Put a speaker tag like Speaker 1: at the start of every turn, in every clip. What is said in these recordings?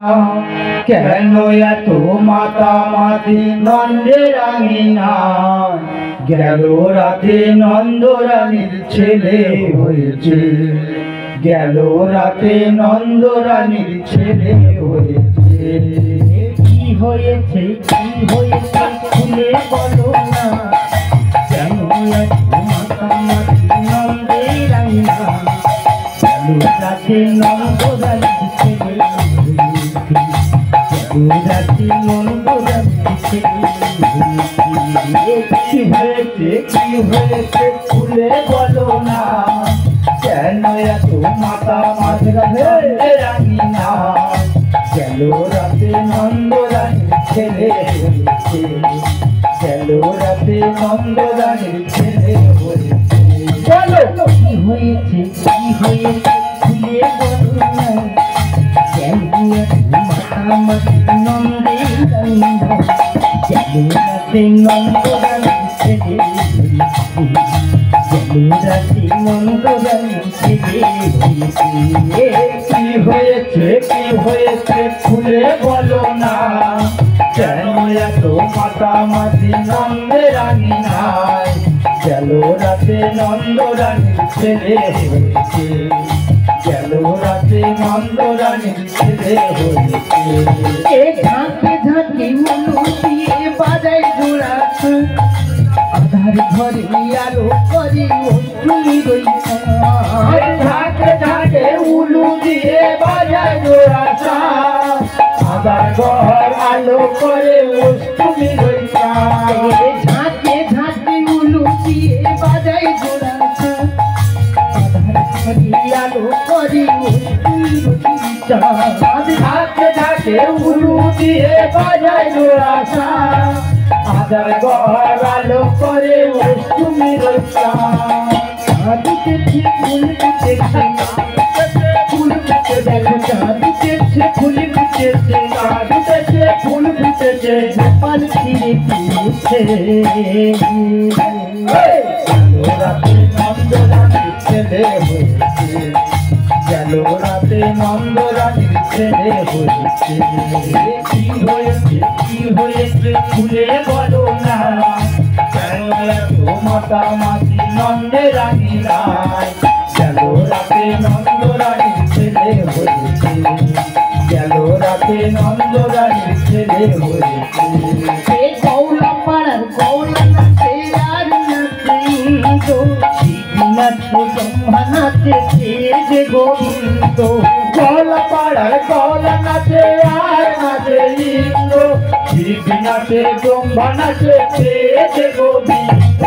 Speaker 1: কেন এত মাতামাতি নন্দের আঙিনা গেল রাতে নন্দরানীর ছেলে হয়েছে, গেল রাতে নন্দরানীর ছেলে হয়েছে। কি হয়েছে কি হয়েছে খুলে বলো না, কেন এত মাতামাতি নন্দের আঙিনা গেল রাতে নন্দরানীর ছেলে কি হয়েছে খুলে বলো না, কেন এত মাতামাতি রাঙিনা গেল রাতে নন্দরানীর ছেলে হয়েছে, গেল রাতে নন্দরানীর ছেলে হয়েছে। বলো কি হয়েছে খুলে বলো না, কেন এত মাতামাতি নন্দের আঙিনা গেল রাতে নন্দরানীর ছেলে হয়েছে, গেল রাতে নন্দরানীর ছেলে হয়েছে। কি হয়েছে খুলে বলো না, কেন এত মাতামাতি নন্দের আঙিনায় গেল রাতে নন্দরানীর ছেলে হয়েছে, গেল রাতে নন্দরানীর ছেলে হয়েছে। ঝাঁকে ঝাঁকে মনু দিয়ে বাজায় জোড়া, আধার ঘরে আলো করে তুমি রইছা, ঝাঁকে ঝাঁকে উলু দিয়ে বাজায় জোড়া, আধার ঘর আলো করে তুমি রইছা। ঝাঁকে ঝাঁকে উলু দিয়ে বাজায় জোড়া, আধার ঘরে আলো করে তুমি রইছা, ঝাঁকে ঝাঁকে উলু দিয়ে বাজায় জোড়া, আধার ঘর আলো করে তুমি রইছা। চাঁদিতেছে ফুল ফুটেছে, ফুল ফুটে দেখো চাঁদিতেছে ফুল ফুটেছে, চাঁদিতেছে ফুল ফুটেছে গোপাল ফিরে ফিরেছে। গেল রাতে নন্দরানীর ছেলে হয়েছে, গেল রাতে নন্দরানীর ছেলে হয়েছে। কি হয়েছে খুলে বলো না, কেন এত মাতামাতি নন্দের আঙিনায় গেল রাতে নন্দরানীর ছেলে হয়েছে, গেল রাতে নন্দরানীর ছেলে হয়েছে। গৌলা পাড়ার গৌলা নাচে আর নাচে নাচে ব্রহ্মা নাচে যে গোবিন্দ, গৌলা পাড়ার গৌলা নাচে আর নাচে ইন্দ্র, নাচে ব্রহ্মা নাচে যে গোবিন্দ।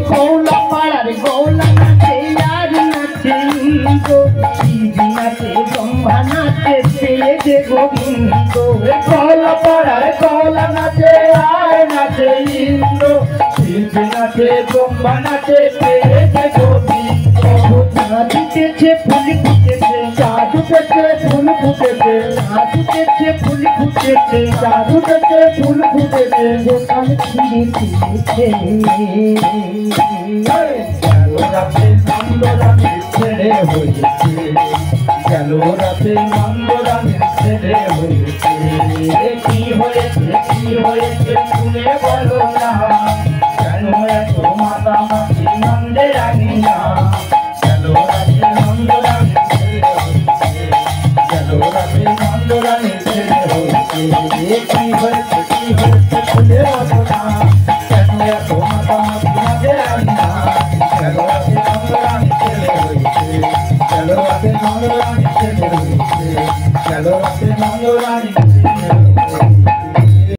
Speaker 1: গৌলা পাড়ার গৌলা নাচে আর নাচে ইন্দ্র, নাচে ব্রহ্মা নাচে যে গোবিন্দ। গৌলা পাড়ার গৌলা নাচে আর নাচে ইন্দ্র, নাচে ব্রহ্মা নাচে যে গোবিন্দ। চাঁদিতেছে ফুল ফুটেছে, চাঁদিতেছে ফুল ফুটেছে, চাঁদিতেছে ফুল ফুটেছে, চাঁদিতেছে ফুল ফুটেছে গোপাল ফিরে ফিরেছে। গেল রাতে নন্দরানীর ছেলে হয়েছে, গেল রাতে নন্দরানীর ছেলে হয়েছে। কি হয়েছে শুনে বলো না, কেন এত মাতামাতি নন্দের আঙিনা গেল রাতে নন্দরানীর ছেলে হয়েছে, গেল রাতে নন্দরানীর ছেলে হয়েছে। কি হয়েছে শুনে বলো না, কেন এত মাতামাতি নন্দের আঙিনা গেল রাতে নন্দরানীর ছেলে হয়েছে, গেল রাতে নন্দরানীর ছেলে হয়েছে, গেল রাতে নন্দরানীর